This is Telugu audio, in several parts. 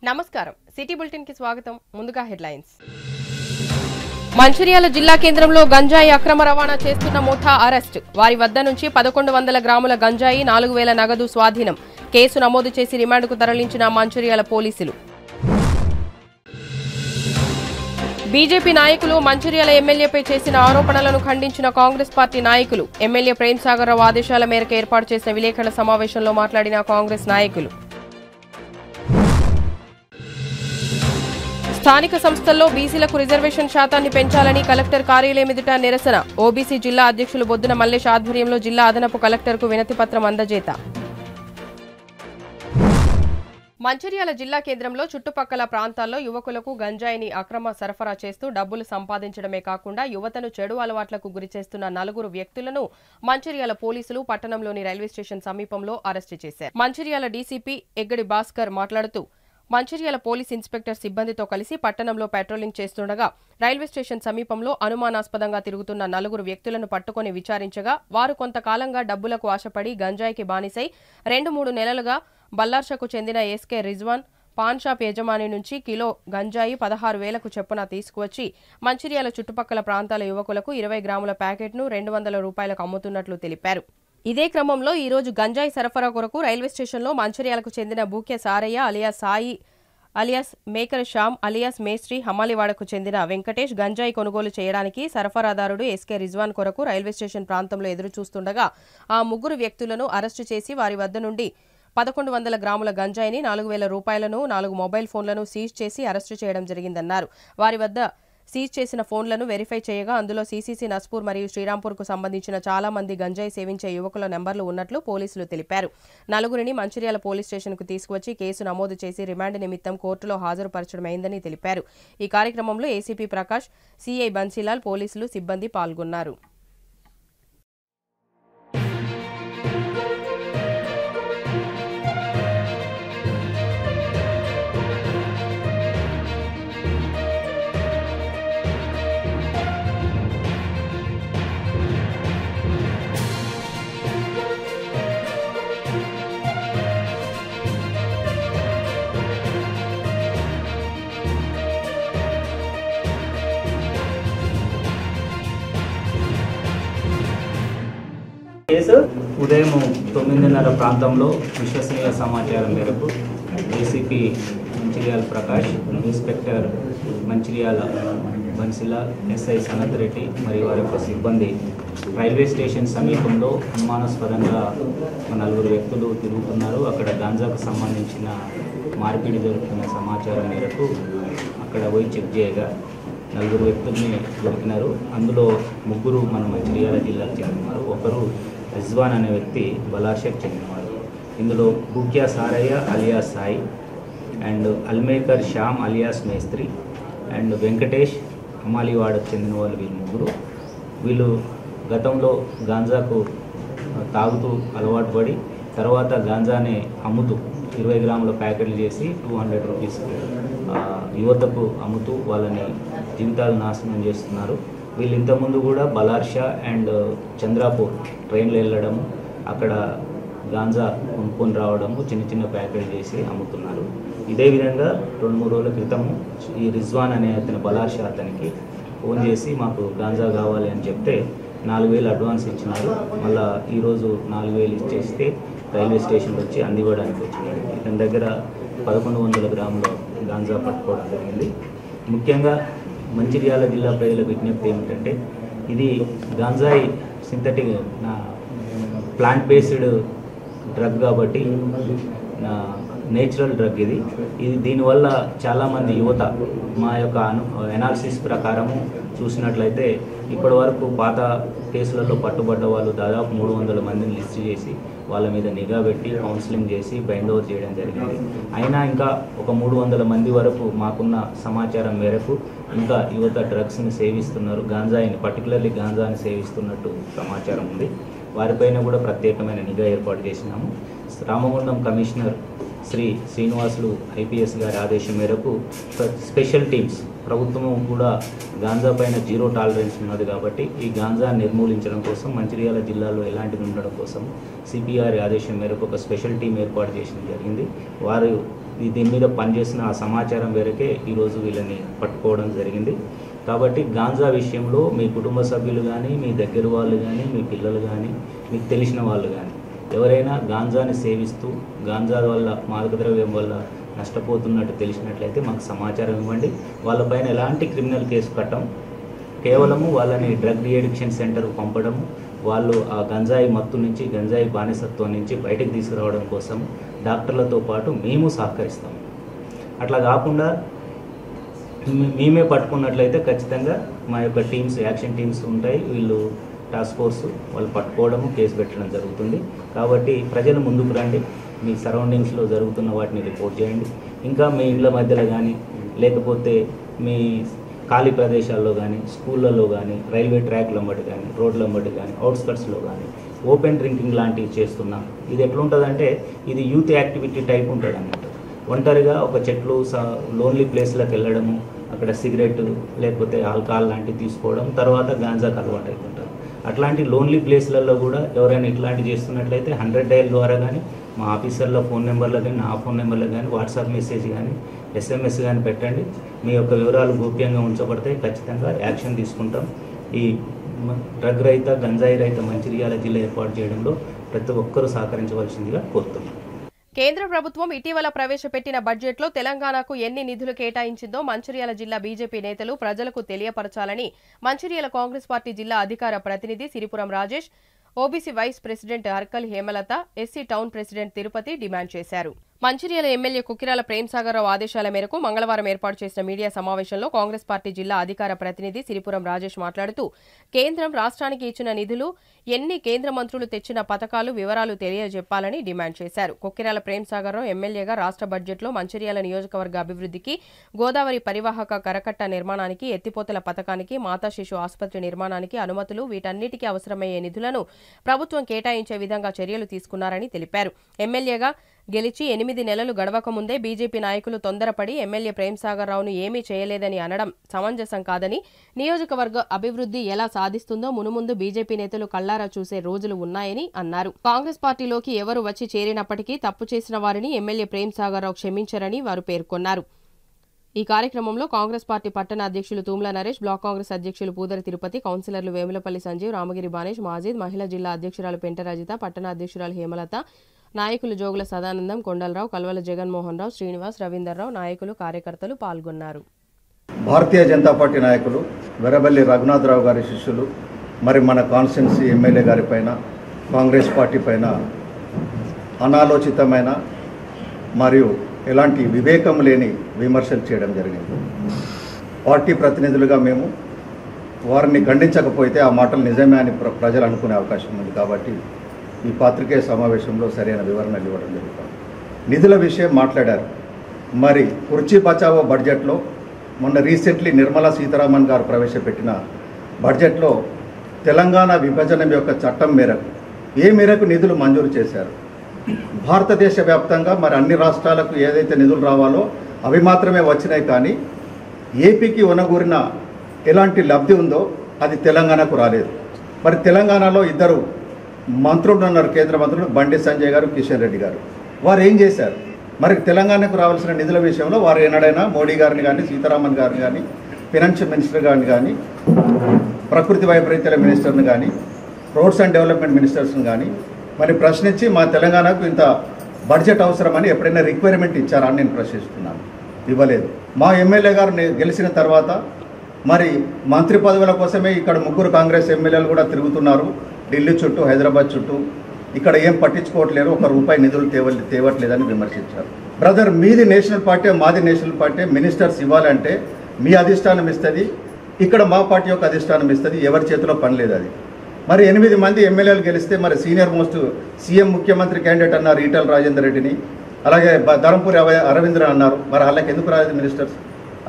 నమస్కారం సిటీ బులెటిన్ కి స్వాగతం ముందుగా హెడ్లైన్స్ మంచిర్యాల జిల్లా కేంద్రంలో గంజాయి అక్రమ రవాణా చేస్తున్న ముఠా అరెస్ట్ వారి వద్ద నుంచి 1100 గ్రాముల గంజాయి 4000 నగదు స్వాధీనం కేసు నమోదు చేసి రిమాండ్కు తరలించిన మంచిర్యాల పోలీసులు బీజేపీ నాయకులు మంచిర్యాల ఎమ్మెల్యేపై చేసిన ఆరోపణలను ఖండించిన కాంగ్రెస్ పార్టీ నాయకులు ఎమ్మెల్యే ప్రేమ్ సాగర్ రావు ఆదేశాల మేరకు ఏర్పాటు చేసిన విలేకరుల సమావేశంలో మాట్లాడిన కాంగ్రెస్ నాయకులు స్థానిక సంస్థల్లో బీసీలకు రిజర్వేషన్ శాతాన్ని పెంచాలని కలెక్టర్ కార్యాలయం ఎదుట నిరసన ఓబీసీ జిల్లా అధ్యక్షులు బొద్దున మల్లేష్ ఆధ్వర్యంలో జిల్లా అదనపు కలెక్టర్కు వినతిపత్రం అందజేత మంచిర్యాల జిల్లా కేంద్రంలో చుట్టుపక్కల ప్రాంతాల్లో యువకులకు గంజాయిని అక్రమ సరఫరా చేస్తూ డబ్బులు సంపాదించడమే కాకుండా యువతను చెడు అలవాట్లకు గురిచేస్తున్న 4 వ్యక్తులను మంచిర్యాల పోలీసులు పట్టణంలోని రైల్వే స్టేషన్ సమీపంలో అరెస్టు చేశారు. మంచిర్యాల డీసీపీ ఎగ్గడి భాస్కర్ మాట్లాడుతూ మంచిర్యాల పోలీస్ ఇన్స్పెక్టర్ సిబ్బందితో కలిసి పట్టణంలో పెట్రోలింగ్ చేస్తుండగా రైల్వే స్టేషన్ సమీపంలో అనుమానాస్పదంగా తిరుగుతున్న 4 వ్యక్తులను పట్టుకుని విచారించగా వారు కొంతకాలంగా డబ్బులకు ఆశపడి గంజాయికి బానిసై 2-3 నెలలుగా బల్లార్షకు చెందిన ఎస్కే రిజ్వాన్ పాన్ షాప్ యజమాని నుంచి కిలో గంజాయి 16,000కు చొప్పున తీసుకువచ్చి మంచిర్యాల చుట్టుపక్కల ప్రాంతాల యువకులకు 20 గ్రాముల ప్యాకెట్ను 200 రూపాయలకు అమ్ముతున్నట్లు తెలిపారు. ఇదే క్రమంలో ఈ రోజు గంజాయి సరఫరా కొరకు రైల్వే స్టేషన్లో మంచిర్యాలకు చెందిన Buke Saraiah alias Sai alias Mekar Shyam alias మేస్త్రి హమాలివాడకు చెందిన వెంకటేష్ గంజాయి కొనుగోలు చేయడానికి సరఫరాదారుడు ఎస్కే రిజ్వాన్ కొరకు రైల్వే స్టేషన్ ప్రాంతంలో ఎదురుచూస్తుండగా ఆ 3 వ్యక్తులను అరెస్టు చేసి వారి వద్ద నుండి 1100 గ్రాముల గంజాయిని 4000 రూపాయలను 4 మొబైల్ ఫోన్లను సీజ్ చేసి అరెస్టు చేయడం జరిగిందన్నారు. వారి వద్ద సీజ్ చేసిన ఫోన్లను వెరిఫై చేయగా అందులో సీసీసీ నస్పూర్ మరియు శ్రీరాంపూర్కు సంబంధించిన చాలా మంది గంజాయి సేవించే యువకుల నెంబర్లు ఉన్నట్లు పోలీసులు తెలిపారు. 4 మంచిర్యాల పోలీస్ స్టేషన్కు తీసుకువచ్చి కేసు నమోదు చేసి రిమాండ్ నిమిత్తం కోర్టులో హాజరుపరచడమైందని తెలిపారు. ఈ కార్యక్రమంలో ఏసీపీ ప్రకాష్, సీఐ బన్సీలాల్, పోలీసులు సిబ్బంది పాల్గొన్నారు. కేసు ఉదయం 9:30 ప్రాంతంలో విశ్వసనీయ సమాచారం మేరకు ACP Mancherial Prakash, inspector Mancherial Bansila, SI Sanath Reddy మరియు వారి యొక్క సిబ్బంది రైల్వే స్టేషన్ సమీపంలో అనుమానాస్పదంగా 4 వ్యక్తులు తిరుగుతున్నారు. అక్కడ గాంజాకు సంబంధించిన మార్పిడి జరుగుతున్న సమాచారం మేరకు అక్కడ పోయి చెక్ చేయగా 4 వ్యక్తుల్ని దొరికినారు. అందులో 3 మన మంచిర్యాల జిల్లాకు చెందినారు. ఒకరు రిజ్వాన్ అనే వ్యక్తి బలార్షకు చెందినవాడు. ఇందులో Bukya Saraiah alias Sai and Almekar Shyam alias మేస్త్రి అండ్ వెంకటేష్ హమాలివాడకు చెందిన వాళ్ళు వీళ్ళు 3. వీళ్ళు గతంలో గాంజాకు తాగుతూ అలవాటు పడి తర్వాత గాంజానే అమ్ముతూ 20 గ్రాముల ప్యాకెట్లు చేసి 200 రూపీస్ యువతకు అమ్ముతూ వాళ్ళని జీవితాలు నాశనం చేస్తున్నారు. వీళ్ళు ఇంతకుముందు కూడా బలార్షా అండ్ చంద్రాపూర్ ట్రైన్లో వెళ్ళడము, అక్కడ గాంజా కొనుక్కొని రావడము, చిన్న ప్యాకెట్ చేసి అమ్ముతున్నారు. ఇదే విధంగా 2-3 రోజుల క్రితము ఈ రిజ్వాన్ అనే అతని బలార్షా అతనికి ఫోన్ చేసి మాకు గాంజా కావాలి అని చెప్తే 4,000 అడ్వాన్స్ ఇచ్చినారు. మళ్ళీ ఈరోజు 4,000 ఇచ్చేస్తే రైల్వే స్టేషన్కి వచ్చి అందివ్వడానికి వచ్చినాడు. ఇతని దగ్గర 1100 గ్రాముల గాంజా పట్టుకోవడం జరిగింది. ముఖ్యంగా మంచిర్యాల జిల్లా ప్రజల విజ్ఞప్తి ఏమిటంటే, ఇది గాంజాయి సింథటిక్ ప్లాంట్ బేస్డ్ డ్రగ్ కాబట్టి నేచురల్ డ్రగ్ ఇది దీనివల్ల చాలామంది యువత మా యొక్క ఎనాలిసిస్ ప్రకారము చూసినట్లయితే ఇప్పటి వరకు పాత కేసులలో పట్టుబడ్డ వాళ్ళు దాదాపు 300 మందిని లిస్ట్ చేసి వాళ్ళ మీద నిఘా పెట్టి కౌన్సిలింగ్ చేసి బైండ్ ఓవర్ చేయడం జరిగింది. అయినా ఇంకా ఒక 300 మంది వరకు మాకున్న సమాచారం మేరకు ఇంకా యువత డ్రగ్స్ని సేవిస్తున్నారు, గాంజాయిని పర్టికులర్లీ గాంజాని సేవిస్తున్నట్టు సమాచారం ఉంది. వారిపైన కూడా ప్రత్యేకమైన నిఘా ఏర్పాటు చేసినాము. రామగుండం కమిషనర్ శ్రీ శ్రీనివాసులు ఐపీఎస్ గారి ఆదేశం మేరకు స్పెషల్ టీమ్స్ ప్రభుత్వము కూడా గాంజా పైన 0 టాలరెన్స్ ఉన్నది కాబట్టి ఈ గాంజా నిర్మూలించడం కోసం మంచిర్యాల జిల్లాలో ఎలాంటిది ఉండడం కోసం సిపిఆర్ ఆదేశం మేరకు ఒక స్పెషల్ టీం ఏర్పాటు చేయడం జరిగింది. వారు దీని మీద పనిచేసిన ఆ సమాచారం మేరకే ఈరోజు వీళ్ళని పట్టుకోవడం జరిగింది. కాబట్టి గాంజా విషయంలో మీ కుటుంబ సభ్యులు కానీ, మీ దగ్గర వాళ్ళు కానీ, మీ పిల్లలు కానీ, మీకు తెలిసిన వాళ్ళు కానీ ఎవరైనా గాంజాని సేవిస్తూ గాంజా వల్ల, మాదక ద్రవ్యం వల్ల నష్టపోతున్నట్టు తెలిసినట్లయితే మాకు సమాచారం ఇవ్వండి. వాళ్ళపైన ఎలాంటి క్రిమినల్ కేసు కట్టం, కేవలము వాళ్ళని డ్రగ్ రీఅడిక్షన్ సెంటర్కు పంపడము, వాళ్ళు ఆ గంజాయి మత్తు నుంచి, గంజాయి బానిసత్వం నుంచి బయటకు తీసుకురావడం కోసం డాక్టర్లతో పాటు మేము సహకరిస్తాం. అట్లా కాకుండా మేమే పట్టుకున్నట్లయితే ఖచ్చితంగా మా యొక్క టీమ్స్, యాక్షన్ టీమ్స్ ఉంటాయి, వీళ్ళు టాస్క్ ఫోర్స్ వాళ్ళు పట్టుకోవడము, కేసు పెట్టడం జరుగుతుంది. కాబట్టి ప్రజలు ముందుకు రండి, మీ సరౌండింగ్స్లో జరుగుతున్న వాటిని రిపోర్ట్ చేయండి. ఇంకా మీ ఇళ్ళ మధ్యలో కానీ, లేకపోతే మీ ఖాళీ ప్రదేశాల్లో కానీ, స్కూళ్ళల్లో కానీ, రైల్వే ట్రాక్ల మట్టి కానీ, రోడ్ల మట్టి కానీ, అవుట్స్కట్స్లో కానీ ఓపెన్ డ్రింకింగ్ లాంటివి చేస్తున్నాం. ఇది ఎట్లుంటుందంటే ఇది యూత్ యాక్టివిటీ టైప్ ఉంటుంది అన్నమాట. ఒంటరిగా ఒక చెట్లు లోన్లీ ప్లేస్లకు వెళ్ళడము, అక్కడ సిగరెట్ లేకపోతే ఆల్కహాల్ లాంటివి తీసుకోవడం, తర్వాత గాంజాకు అలవాటు అవుతుంటారు. అట్లాంటి లోన్లీ ప్లేస్లలో కూడా ఎవరైనా ఇట్లాంటివి చేస్తున్నట్లయితే 100 డయల్ ద్వారా కానీ, మా ఆఫీసర్ల ఫోన్ నెంబర్లో కానీ, నా ఫోన్ నెంబర్లో కానీ, వాట్సాప్ మెసేజ్ కానీ, SMS కానీ పెట్టండి. మీ యొక్క వివరాలు గోప్యంగా ఉంచబడితే ఖచ్చితంగా యాక్షన్ తీసుకుంటాం. ఈ డ్రగ్ రహిత, గంజాయి రహిత మంచిర్యాల జిల్లా ఏర్పాటు చేయడంలో ప్రతి ఒక్కరూ సహకరించవలసిందిగా కోరుతున్నాం. కేంద్ర ప్రభుత్వం ఇటీవల ప్రవేశపెట్టిన బడ్జెట్లో తెలంగాణకు ఎన్ని నిధులు కేటాయించిందో మంచిర్యాల జిల్లా బీజేపీ నేతలు ప్రజలకు తెలియపరచాలని మంచిర్యాల కాంగ్రెస్ పార్టీ జిల్లా అధికార ప్రతినిధి Siripuram Rajesh, OBC vice president Harkal Hemalatha, SC town president Tirupati demand చేశారు. మంచిర్యాల ఎమ్మెల్యే కుక్కిరాల ప్రేమ్సాగర్రావు ఆదేశాల మేరకు మంగళవారం ఏర్పాటు చేసిన మీడియా సమావేశంలో కాంగ్రెస్ పార్టీ జిల్లా అధికార ప్రతినిధి సిరిపురం రాజేష్ మాట్లాడుతూ కేంద్రం రాష్ట్రానికి ఇచ్చిన నిధులు, ఎన్ని కేంద్ర మంత్రులు తెచ్చిన పథకాలు వివరాలు తెలియజెప్పాలని డిమాండ్ చేశారు. కుక్కిరాల ప్రేమ్సాగర్రావు ఎమ్మెల్యేగా రాష్ట్ర బడ్జెట్లో మంచిర్యాల నియోజకవర్గ అభివృద్ధికి, గోదావరి పరివాహక కరకట్ట నిర్మాణానికి, ఎత్తిపోతల పథకానికి, మాతా శిశు ఆసుపత్రి నిర్మాణానికి అనుమతులు, వీటన్నిటికీ అవసరమయ్యే నిధులను ప్రభుత్వం కేటాయించే విధంగా చర్యలు తీసుకున్నారని తెలిపారు. ఎమ్మెల్యేగా గెలిచి 8 నెలలు గడవక ముందే బీజేపీ నాయకులు తొందరపడి ఎమ్మెల్యే ప్రేమ్సాగర్రావును ఏమీ చేయలేదని అనడం సమంజసం కాదని, నియోజకవర్గ అభివృద్ధి ఎలా సాధిస్తుందో మునుముందు బీజేపీ నేతలు కళ్లారా చూసే రోజులు ఉన్నాయని అన్నారు. కాంగ్రెస్ పార్టీలోకి ఎవరు వచ్చి చేరినప్పటికీ తప్పు చేసిన వారిని ఎమ్మెల్యే ప్రేమ్సాగర్రావు క్షమించరని వారు పేర్కొన్నారు. ఈ కార్యక్రమంలో కాంగ్రెస్ పార్టీ పట్టణ అధ్యక్షులు తూమ్ల నరేష్, బ్లాక్ కాంగ్రెస్ అధ్యక్షులు పూదరి తిరుపతి, కౌన్సిలర్లు వేములపల్లి సంజీవ్, రామగిరి బానేష్, మాజీద్, మహిళా జిల్లా అధ్యక్షురాలు పెంటరాజిత, పట్టణ అధ్యక్షురాలు హేమలత, నాయకులు జోగుల సదానందం, కొండలరావు, కల్వల జగన్మోహన్ రావు, శ్రీనివాస్, రవీందర్రావు, నాయకులు, కార్యకర్తలు పాల్గొన్నారు. భారతీయ జనతా పార్టీ నాయకులు వెరబల్లి రఘునాథరావు గారి శిష్యులు మరి మన కాన్స్టిట్యున్సీ ఎమ్మెల్యే గారి పైన, కాంగ్రెస్ పార్టీ పైన అనాలోచితమైన మరియు ఎలాంటి వివేకం లేని విమర్శలు చేయడం జరిగింది. పార్టీ ప్రతినిధులుగా మేము వారిని ఖండించకపోతే ఆ మాటలు నిజమే అని ప్రజలు అనుకునే అవకాశం ఉంది. కాబట్టి ఈ పాత్రికేయ సమావేశంలో సరైన వివరణలు ఇవ్వడం జరుగుతుంది. నిధుల విషయం మాట్లాడారు. మరి కుర్చీ బచావో బడ్జెట్లో మొన్న రీసెంట్లీ నిర్మలా సీతారామన్ గారు ప్రవేశపెట్టిన బడ్జెట్లో తెలంగాణ విభజన యొక్క చట్టం మేరకు ఏ మేరకు నిధులు మంజూరు చేశారు. భారతదేశ వ్యాప్తంగా మరి అన్ని రాష్ట్రాలకు ఏదైతే నిధులు రావాలో అవి మాత్రమే వచ్చినాయి. కానీ ఏపీకి ఒనగూరిన ఎలాంటి లబ్ధి ఉందో అది తెలంగాణకు రాలేదు. మరి తెలంగాణలో 2 మంత్రులు ఉన్నారు, కేంద్ర మంత్రులు, బండి సంజయ్ గారు, కిషన్ రెడ్డి గారు. వారు ఏం చేశారు? మరి తెలంగాణకు రావాల్సిన నిధుల విషయంలో వారు ఏనాడైనా మోడీ గారిని కానీ, సీతారామన్ గారిని కానీ, ఫైనాన్షియల్ మినిస్టర్ గారిని కానీ, ప్రకృతి వైపరీత్యాల మినిస్టర్ని కానీ, రోడ్స్ అండ్ డెవలప్మెంట్ మినిస్టర్స్ని కానీ మరి ప్రశ్నించి మా తెలంగాణకు ఇంత బడ్జెట్ అవసరమని ఎప్పుడైనా రిక్వైర్మెంట్ ఇచ్చారా అని నేను ప్రశ్నిస్తున్నాను. ఇవ్వలేదు. మా ఎమ్మెల్యే గారు గెలిచిన తర్వాత మరి మంత్రి పదవుల కోసమే ఇక్కడ 3 కాంగ్రెస్ ఎమ్మెల్యేలు కూడా తిరుగుతున్నారు ఢిల్లీ చుట్టూ, హైదరాబాద్ చుట్టూ. ఇక్కడ ఏం పట్టించుకోవట్లేరు, ₹1 నిధులు తేవట్లేదని విమర్శించారు. బ్రదర్, మీది నేషనల్ పార్టీ, మాది నేషనల్ పార్టీ. మినిస్టర్స్ ఇవ్వాలంటే మీ అధిష్టానం ఇస్తుంది, ఇక్కడ మా పార్టీ యొక్క అధిష్టానం ఇస్తుంది. ఎవరి చేతిలో పని లేదు అది. మరి 8 మంది ఎమ్మెల్యేలు గెలిస్తే మరి సీనియర్ మోస్ట్ సీఎం ముఖ్యమంత్రి క్యాండిడేట్ అన్నారు ఈటల రాజేందర్ రెడ్డిని, అలాగే ధరంపూరి అరవింద్ర అన్నారు. మరి వాళ్ళకి ఎందుకు రాలేదు మినిస్టర్స్?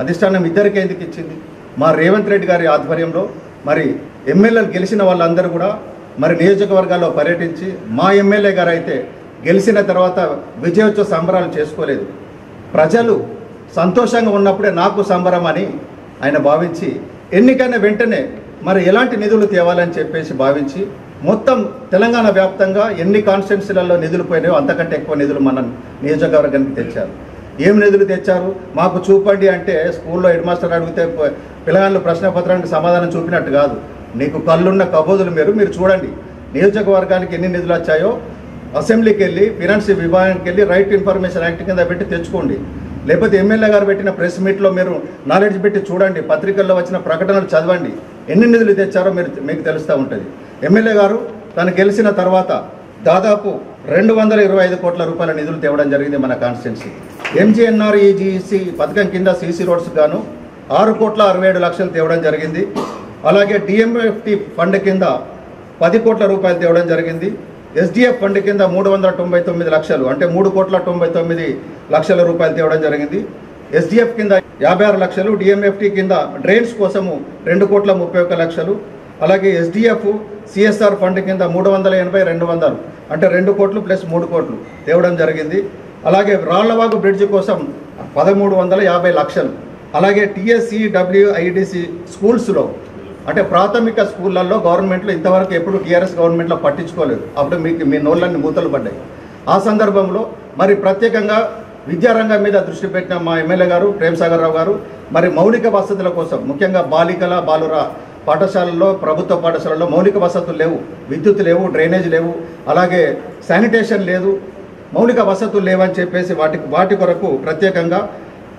అధిష్టానం ఇద్దరికి ఎందుకు ఇచ్చింది? మా రేవంత్ రెడ్డి గారి ఆధ్వర్యంలో మరి ఎమ్మెల్యేలు గెలిచిన వాళ్ళందరూ కూడా మరి నియోజకవర్గాల్లో పర్యటించి, మా ఎమ్మెల్యే గారు అయితే గెలిచిన తర్వాత విజయోత్సవ సంబరాలు చేసుకోలేదు. ప్రజలు సంతోషంగా ఉన్నప్పుడే నాకు సంబరం అని ఆయన భావించి ఎన్నికైన వెంటనే మరి ఎలాంటి నిధులు తేవాలని చెప్పేసి భావించి మొత్తం తెలంగాణ వ్యాప్తంగా ఎన్ని కాన్స్టిట్యున్సీలలో నిధులు పోయినాయో అంతకంటే ఎక్కువ నిధులు మన నియోజకవర్గానికి తెచ్చారు. ఏం నిధులు తెచ్చారు మాకు చూపండి అంటే స్కూల్లో హెడ్ మాస్టర్ అడిగితే పిల్లగాళ్ళు ప్రశ్నపత్రానికి సమాధానం చూపినట్టు కాదు. నీకు కళ్ళున్న కబోదులు మీరు చూడండి నియోజకవర్గానికి ఎన్ని నిధులు వచ్చాయో అసెంబ్లీకి వెళ్ళి ఫినాన్స్ విభాగానికి వెళ్ళి రైట్ ఇన్ఫర్మేషన్ యాక్ట్ కింద పెట్టి తెచ్చుకోండి. లేకపోతే ఎమ్మెల్యే గారు పెట్టిన ప్రెస్ మీట్లో మీరు నాలెడ్జ్ పెట్టి చూడండి, పత్రికల్లో వచ్చిన ప్రకటనలు చదవండి, ఎన్ని నిధులు తెచ్చారో మీకు తెలుస్తూ ఉంటుంది. ఎమ్మెల్యే గారు తను గెలిచిన తర్వాత దాదాపు 225 కోట్ల రూపాయల నిధులు తేవడం జరిగింది మన కాన్స్టిట్యున్సీ. MGNREGC పథకం కింద CC రోడ్స్ గాను 6,67,00,000 తేవడం జరిగింది. అలాగే DMFT ఫండ్ కింద 10 కోట్ల రూపాయలు తేవడం జరిగింది. SDF ఫండ్ కింద 399 లక్షలు అంటే 3,99,00,000 రూపాయలు తేవడం జరిగింది. SDF కింద 56 లక్షలు, DMFT కింద డ్రైన్స్ కోసము 2,31,00,000, అలాగే SDF CSR ఫండ్ కింద 380,200 అంటే 2 కోట్లు ప్లస్ 3 కోట్లు తేవడం జరిగింది. అలాగే రాళ్లవాగు బ్రిడ్జ్ కోసం 1,350 లక్షలు. అలాగే TSCWIDC స్కూల్స్లో అంటే ప్రాథమిక స్కూళ్ళల్లో గవర్నమెంట్లో ఇంతవరకు ఎప్పుడు TRS గవర్నమెంట్లో పట్టించుకోలేదు. అప్పుడు మీ నోళ్ళన్ని మూతలు పడ్డాయి. ఆ సందర్భంలో మరి ప్రత్యేకంగా విద్యారంగం మీద దృష్టి పెట్టిన మా ఎమ్మెల్యే గారు ప్రేమ్సాగర్ రావు గారు మరి మౌలిక వసతుల కోసం ముఖ్యంగా బాలికల బాలుర పాఠశాలల్లో ప్రభుత్వ పాఠశాలల్లో మౌలిక వసతులు లేవు, విద్యుత్ లేవు, డ్రైనేజ్ లేవు, అలాగే శానిటేషన్ లేదు, మౌలిక వసతులు లేవని చెప్పేసి వాటి కొరకు ప్రత్యేకంగా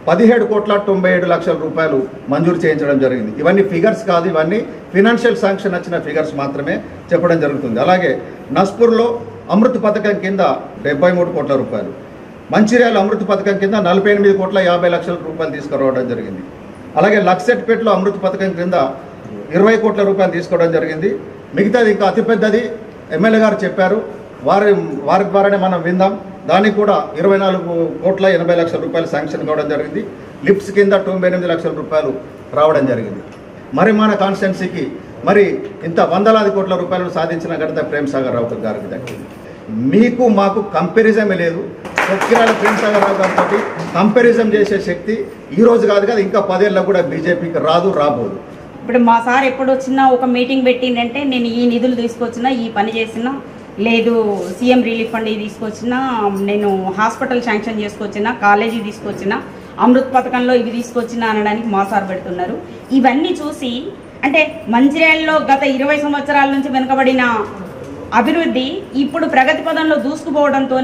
17,97,00,000 రూపాయలు మంజూరు చేయించడం జరిగింది. ఇవన్నీ ఫిగర్స్ కాదు, ఇవన్నీ ఫినాన్షియల్ శాంక్షన్ వచ్చిన ఫిగర్స్ మాత్రమే చెప్పడం జరుగుతుంది. అలాగే నస్పూర్లో అమృత్ పథకం కింద 73 కోట్ల రూపాయలు, మంచిర్యాల అమృత్ పథకం కింద 48,50,00,000 రూపాయలు తీసుకురావడం జరిగింది. అలాగే లక్సెట్పేటలో అమృత్ పథకం కింద 20 కోట్ల రూపాయలు తీసుకోవడం జరిగింది. మిగతాది ఇంకా అతిపెద్దది ఎమ్మెల్యే గారు చెప్పారు, వారి ద్వారానే మనం విందాం. దానికి కూడా 24,80,00,000 రూపాయలు శాంక్షన్ కావడం జరిగింది. లిప్స్ కింద 98 లక్షల రూపాయలు రావడం జరిగింది. మరి మన కాన్స్టిట్యున్సీకి మరి ఇంత వందలాది కోట్ల రూపాయలు సాధించిన ఘనత ప్రేమ్సాగర్ రావు గారికి దక్కింది. మీకు మాకు కంపారిజమే లేదు. కొక్కిరాల ప్రేమ్సాగర్ రావు గారితో కంపారిజన్ చేసే శక్తి ఈ రోజు కాదు కదా, ఇంకా 10 ఏళ్ళకు కూడా బీజేపీకి రాబోదు. ఇప్పుడు మా సార్ ఎప్పుడు వచ్చినా ఒక మీటింగ్ పెట్టిందంటే నేను ఈ నిధులు తీసుకొచ్చినా, ఈ పని చేసినా, లేదు సీఎం రిలీఫ్ ఫండ్ తీసుకొచ్చినా, నేను హాస్పిటల్ శాంక్షన్ చేసుకొచ్చినా, కాలేజీ తీసుకొచ్చినా, అమృత్ పథకంలో ఇవి తీసుకొచ్చినా అనడానికి మా సార్ పెడుతున్నారు. ఇవన్నీ చూసి అంటే మంచిర్యాలలో గత 20 సంవత్సరాల నుంచి వెనుకబడిన అభివృద్ధి ఇప్పుడు ప్రగతి పదంలో దూసుకుపోవడంతో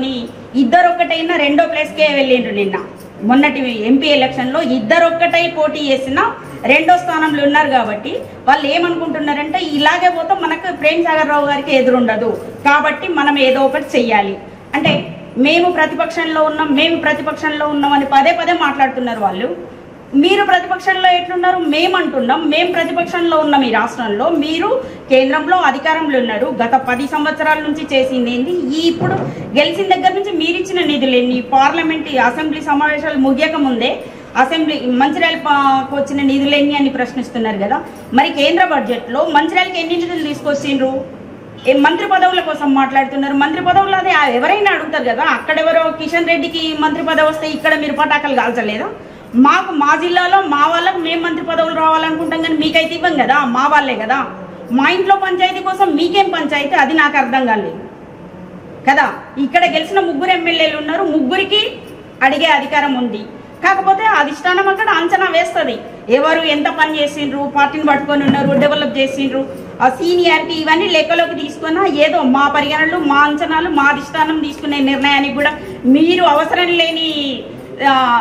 ఇద్దరొక్కటైనా 2వ ప్లేస్కే వెళ్ళిండ్రు. నిన్న మొన్నటి ఎంపీ ఎలక్షన్లో ఇద్దరొక్కటై పోటీ చేసిన 2వ స్థానంలో ఉన్నారు. కాబట్టి వాళ్ళు ఏమనుకుంటున్నారంటే ఇలాగే పోతే మనకు ప్రేమ్సాగర్ రావు గారికి ఎదురుండదు, కాబట్టి మనం ఏదో ఒకటి చెయ్యాలి అంటే మేము ప్రతిపక్షంలో ఉన్నామని పదే మాట్లాడుతున్నారు వాళ్ళు. మీరు ప్రతిపక్షంలో ఎట్లున్నారు? మేమంటున్నాం, మేము ప్రతిపక్షంలో ఉన్నాం. ఈ రాష్ట్రంలో మీరు కేంద్రంలో అధికారంలో ఉన్నారు. గత 10 సంవత్సరాల నుంచి చేసింది ఏంది? ఇప్పుడు గెలిచిన దగ్గర నుంచి మీరిచ్చిన నిధులేండి? పార్లమెంట్ అసెంబ్లీ సమావేశాలు ముగియక ముందే మంచిర్యాలకు వచ్చిన నిధులేంటి అని ప్రశ్నిస్తున్నారు కదా. మరి కేంద్ర బడ్జెట్లో మంచిర్యాలకి ఎన్ని నిధులు తీసుకొచ్చిండ్రు? మంత్రి పదవుల కోసం మాట్లాడుతున్నారు. మంత్రి పదవులు అదే ఎవరైనా అడుగుతారు కదా. అక్కడెవరో కిషన్ రెడ్డికి మంత్రి పదవి వస్తే ఇక్కడ మీరు పటాకలు కాల్చలేదా? మాకు మా జిల్లాలో మా వాళ్ళకు మేము మంత్రి పదవులు రావాలనుకుంటాం, కానీ మీకైతే ఇవ్వం కదా, మా వాళ్ళే కదా. మా ఇంట్లో పంచాయతీ కోసం మీకేం పంచాయతీ? అది నాకు అర్థం కాలేదు కదా. ఇక్కడ గెలిచిన 3 ఎమ్మెల్యేలు ఉన్నారు, 3కి అడిగే అధికారం ఉంది. కాకపోతే అధిష్టానం అక్కడ అంచనా వేస్తుంది, ఎవరు ఎంత పని చేసిండ్రు, పార్టీని పట్టుకొని ఉన్నారు, డెవలప్ చేసిండ్రు, ఆ సీనియారిటీ ఇవన్నీ లెక్కలోకి తీసుకున్నా ఏదో మా పరిగణనలు, మా అంచనాలు, మా అధిష్టానం తీసుకునే నిర్ణయానికి కూడా మీరు అవసరం లేని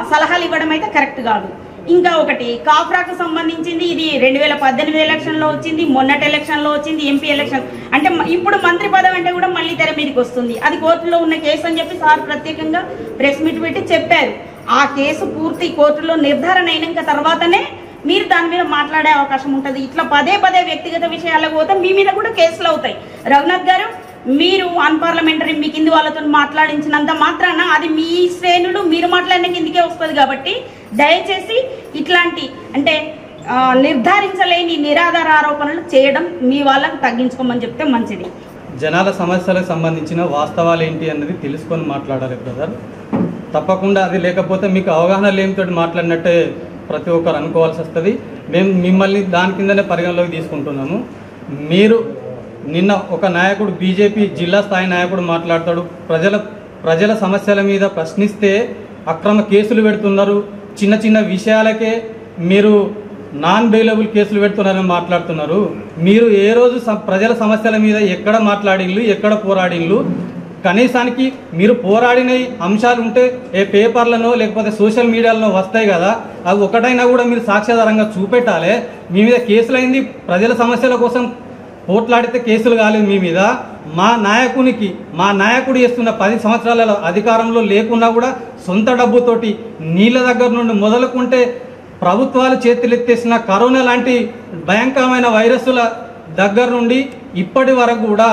సలహాలు ఇవ్వడం అయితే కరెక్ట్ కాదు. ఇంకా ఒకటి కాఫ్రాకు సంబంధించింది, ఇది 2018 ఎలక్షన్లో వచ్చింది, మొన్నటి ఎలక్షన్లో వచ్చింది, ఎంపీ ఎలక్షన్ అంటే ఇప్పుడు మంత్రి పదవి అంటే కూడా మళ్ళీ తెర మీదకి వస్తుంది. అది కోర్టులో ఉన్న కేసు అని చెప్పి సార్ ప్రత్యేకంగా ప్రెస్ మీట్ పెట్టి చెప్పారు. ఆ కేసు పూర్తి కోర్టులో నిర్ధారణ అయినాక తర్వాతనే మీరు దాని మీద మాట్లాడే అవకాశం ఉంటుంది. ఇట్లా పదే వ్యక్తిగత విషయాలకు పోతే మీ మీద కూడా కేసులు అవుతాయి. రఘునాథ్ గారు, మీరు అన్పార్లమెంటరీ మీ కింది వాళ్ళతో మాట్లాడించినంత మాత్రాన అది మీ శ్రేణులు మీరు మాట్లాడిన కిందికే వస్తుంది. కాబట్టి దయచేసి ఇట్లాంటి అంటే నిర్ధారించలేని నిరాధార ఆరోపణలు చేయడం మీ వాళ్ళకు తగ్గించుకోమని చెప్తే మంచిది. జనాల సమస్యలకు సంబంధించిన వాస్తవాలు ఏంటి అన్నది తెలుసుకొని మాట్లాడాలి బ్రదర్. తప్పకుండా అది లేకపోతే మీకు అవగాహన లేనితో మాట్లాడినట్టే ప్రతి ఒక్కరు అనుకోవాల్సి వస్తుంది. మేము మిమ్మల్ని దాని కిందనే పరిగణలోకి తీసుకుంటున్నాము. మీరు నిన్న ఒక నాయకుడు, బీజేపీ జిల్లా స్థాయి నాయకుడు మాట్లాడతాడు, ప్రజల సమస్యల మీద ప్రశ్నిస్తే అక్రమ కేసులు పెడుతున్నారు, చిన్న చిన్న విషయాలకే మీరు నాన్ బెయిలబుల్ కేసులు పెడుతున్నారని మాట్లాడుతున్నారు. మీరు ఏ రోజు ప్రజల సమస్యల మీద ఎక్కడ మాట్లాడిళ్ళు, ఎక్కడ పోరాడిళ్ళు? కనీసానికి మీరు పోరాడిన అంశాలు ఉంటే ఏ పేపర్లను లేకపోతే సోషల్ మీడియాలో వస్తాయి కదా, అవి ఒకటైనా కూడా మీరు సాక్ష్యాధారంగా చూపెట్టాలి. మీ మీద కేసులు అయింది ప్రజల సమస్యల కోసం పోట్లాడితే కేసులు కాలేదు మీ మీద. మా నాయకుడు చేస్తున్న 10 సంవత్సరాల అధికారంలో లేకున్నా కూడా సొంత డబ్బుతోటి నీళ్ళ దగ్గర నుండి మొదలుకుంటే ప్రభుత్వాలు చేతులెత్తేసిన కరోనా లాంటి భయంకరమైన వైరస్ల దగ్గర నుండి ఇప్పటి వరకు కూడా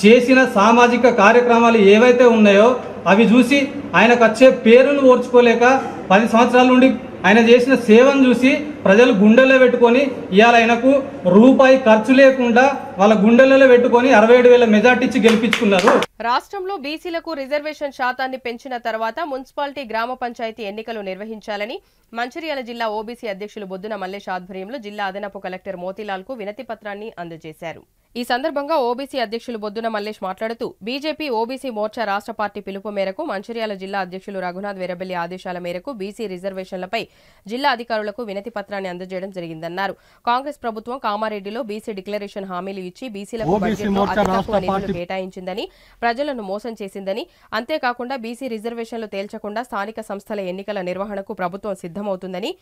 చేసిన సామాజిక కార్యక్రమాలు ఏవైతే ఉన్నాయో అవి చూసి ఆయనకు వచ్చే పేరును ఓర్చుకోలేక 10 సంవత్సరాల నుండి ఆయన చేసిన సేవను చూసి ప్రజలు గుండెల్లో పెట్టుకొని ఇవాళ ఆయనకు రూపాయి ఖర్చు లేకుండా వాళ్ళ గుండెల్లో పెట్టుకొని 67,000 మెజార్టీ ఇచ్చి గెలిపించుకున్నారు. రాష్ట్రంలో బీసీలకు రిజర్వేషన్ శాతాన్ని పెంచిన తర్వాత మున్సిపాలిటీ గ్రామ పంచాయతీ ఎన్నికలు నిర్వహించాలని మంచిర్యాల జిల్లా ఓబీసీ అధ్యక్షులు బొద్దున మల్లేష్ ఆధ్వర్యంలో జిల్లా అదనపు కలెక్టర్ మోతీలాల్ కు వినతి పత్రాన్ని అందజేశారు. ఈ సందర్భంగా ఓబీసీ అధ్యక్షులు బొద్దున మల్లేష్ మాట్లాడుతూ బీజేపీ ఓబీసీ మోర్చా రాష్ట్ర పార్టీ పిలుపు మేరకు మంచిర్యాల జిల్లా అధ్యక్షులు రఘునాథ్ వీరబెల్లి ఆదేశాల మేరకు బీసీ రిజర్వేషన్లపై జిల్లా అధికారులకు వినతి పత్రాన్ని అందజేయడం జరిగిందన్నారు. కాంగ్రెస్ ప్రభుత్వం కామారెడ్డిలో బీసీ డిక్లరేషన్ హామీలు ఇచ్చి బీసీలకు బడ్జెట్లో అతి తక్కువ నిధులు కేటాయించిందని, ప్రజలను మోసం చేసిందని, అంతేకాకుండా బీసీ రిజర్వేషన్లు తేల్చకుండా స్థానిక సంస్థల ఎన్నికల నిర్వహణకు ప్రభుత్వం సిద్ధమవుతుందని,